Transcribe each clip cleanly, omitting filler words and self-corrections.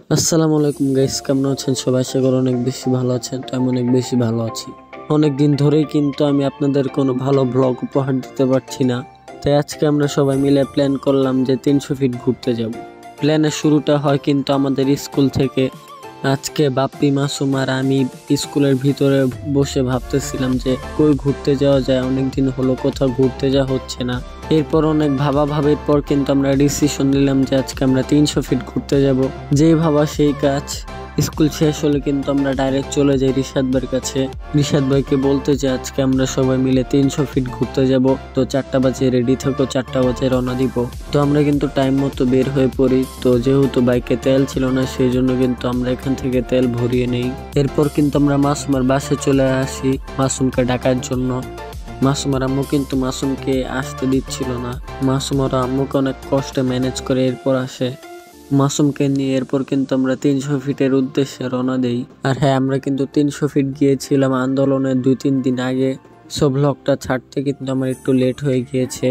আসসালামু আলাইকুম গাইস, কেমন আছেন সবাই? আশা করি অনেক বেশি ভালো আছেন। তো আমি অনেক বেশি ভালো আছি। অনেক দিন ধরেই কিন্তু আমি আপনাদের কোনো ভালো ব্লগ উপহার দিতে পারছি না। তাই আজকে আমরা সবাই মিলে প্ল্যান করলাম যে 300 ফিট ঘুরতে যাব। প্ল্যানের শুরুটা হয় কিন্তু আমাদের স্কুল থেকে। আজকে বাপ্পি, মাসুম আর আমি স্কুলের ভিতরে বসে ভাবতেছিলাম যে কই ঘুরতে যাওয়া যায়, অনেকদিন হলো কোথাও ঘুরতে যাওয়া হচ্ছে না। এরপর অনেক ভাবির পর কিন্তু আমরা ডিসিশন নিলাম যে আজকে আমরা 300 ফিট ঘুরতে যাব। যেই ভাবা সেই কাজ। স্কুল শেষ হলে কিন্তু আমরা ডাইরেক্ট চলে যাই রিশাদ ভাইয়ের কাছে। রিশাদ ভাইকে বলতে যে আজকে আমরা সবাই মিলে 300 ফিট ঘুরতে যাব, তো 4টা বাজে রেডি থাকো, 4টা বাজে রওনা দিব। তো আমরা কিন্তু টাইম মতো বের হয়ে পড়ি। তো যেহেতু বাইকে তেল ছিল না, সেই জন্য কিন্তু আমরা এখান থেকে তেল ভরিয়ে নেই। এরপর কিন্তু আমরা মাসুমের বাসায় চলে আসি মাসুমকে ডাকার জন্য। মাসুমের আম্মু কিন্তু মাসুমকে আসতে দিচ্ছিল না। মাসুমের আম্মুকে অনেক কষ্টে ম্যানেজ করে এরপর আসে মাসুমকে নিয়ে। এরপর কিন্তু আমরা 300 ফিটের উদ্দেশ্যে রওনা দেই। আর হ্যাঁ, আমরা কিন্তু 300 ফিট গিয়েছিলাম আন্দোলনের 2-3 দিন আগে। সব ব্লগটা ছাড়তে কিন্তু আমার একটু লেট হয়ে গিয়েছে।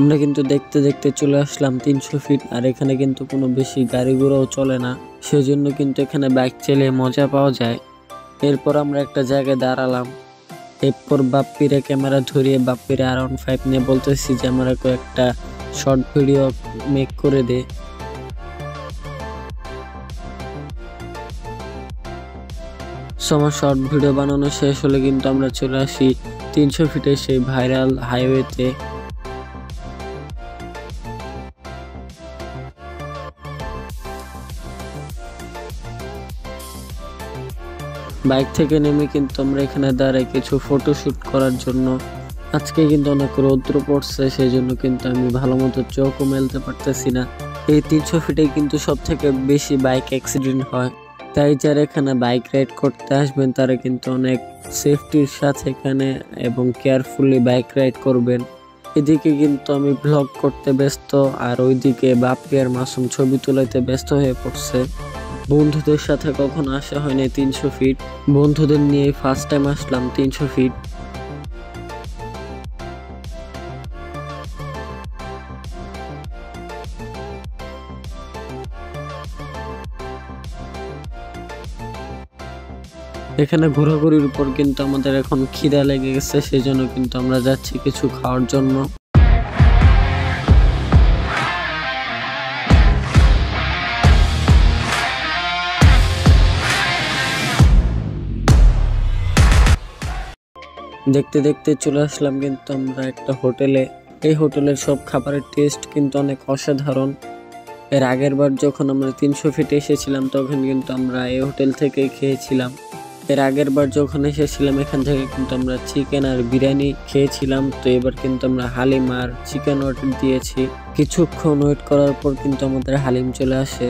আমরা কিন্তু দেখতে দেখতে চলে আসলাম 300 ফিট। আর এখানে কিন্তু কোনো বেশি গাড়ি ঘোড়াও চলে না, সেজন্য কিন্তু এখানে বাইক চালিয়ে মজা পাওয়া যায়। এরপর আমরা একটা জায়গায় দাঁড়ালাম। এরপর বাপ্পিরে ক্যামেরা ধরিয়ে বাপ্পিরে R15 নিয়ে বলতেছি যে আমরা একটা শর্ট ভিডিও মেক করে দে। আমার শর্ট ভিডিও বানানো শেষ হলে কিন্তু আমরা চলে আসি 300 ফিটের সেই ভাইরাল হাইওয়েতে। বাইক থেকে নেমে কিন্তু আমরা এখানে দাঁড়াই কিছু ফটোশুট করার জন্য। আজকে কিন্তু অনেক রৌদ্র পড়ছে, সেই জন্য কিন্তু আমি ভালো মতো চোখও মেলতে পারতেছি না। এই 300 ফিটে কিন্তু সব থেকে বেশি বাইক অ্যাক্সিডেন্ট হয়। তাই যারা এখানে বাইক রাইড করতে আসবেন তারা কিন্তু অনেক সেফটির সাথে এখানে এবং কেয়ারফুলি বাইক রাইড করবেন। এদিকে কিন্তু আমি ব্লগ করতে ব্যস্ত, আর ওইদিকে বাপ্পি আর মাসুম ছবি তোলাইতে ব্যস্ত হয়ে পড়ছে। বন্ধুদের সাথে কখনো আসা হয়নি 300 ফিট, বন্ধুদের নিয়ে ফার্স্ট টাইম আসলাম 300 ফিট। এখানে ঘোরাঘুরির উপর কিন্তু আমাদের এখন খিদা লেগে গেছে, সেই জন্য কিন্তু আমরা যাচ্ছি কিছু খাওয়ার জন্য। দেখতে দেখতে চলে আসলাম কিন্তু আমরা একটা হোটেলে। এই হোটেলের সব খাবারের টেস্ট কিন্তু অনেক অসাধারণ। এর আগের বার যখন আমরা 300 ফিটে এসেছিলাম তখন কিন্তু আমরা এই হোটেল থেকে খেয়েছিলাম। এর আগের বার যখন এসেছিলাম এখান থেকে কিন্তু আমরা চিকেন আর বিরিয়ানি খেয়েছিলাম। তো এবার কিন্তু আমরা হালিম আর চিকেন অর্ডার দিয়েছি। কিছুক্ষণ ওয়েট করার পর কিন্তু আমাদের হালিম চলে আসে।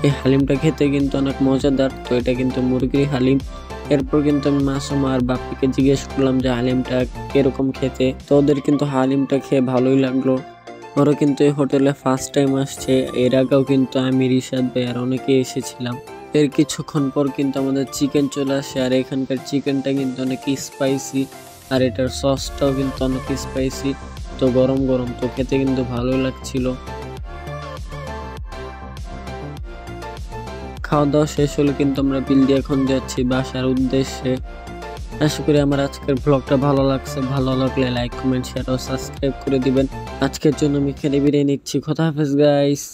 এই হালিমটা খেতে কিন্তু অনেক মজাদার। তো এটা কিন্তু মুরগির হালিম। এরপর কিন্তু আমি মাসুম আর বাপ্পিকে জিজ্ঞেস করলাম যে হালিমটা কিরকম খেতে। তো ওদের কিন্তু হালিমটা খেয়ে ভালোই লাগলো। ওরা কিন্তু এই হোটেলে ফার্স্ট টাইম আসছে। এর আগেও কিন্তু আমি, রিশাদ ভাই আর অনেকে এসেছিলাম। এর কিছুক্ষণ পর কিন্তু আমাদের চিকেন চলে আসে। আর এখানকার চিকেনটা কিন্তু অনেক স্পাইসি, আর এটার সসটাও কিন্তু অনেক স্পাইসি। তো গরম গরম, তো খেতে কিন্তু ভালোই লাগছিল। খাওয়া দাওয়া শেষ হলে কিন্তু আমরা বিল দিয়ে এখন যাচ্ছি বাসার উদ্দেশ্যে। আশা করি আমার আজকের ব্লগটা ভালো লাগছে। ভালো লাগলে লাইক, কমেন্ট, শেয়ার ও সাবস্ক্রাইব করে দিবেন। আজকের জন্য আমি এখানে বিদায় নিচ্ছি। খোদা হাফেজ গাইস।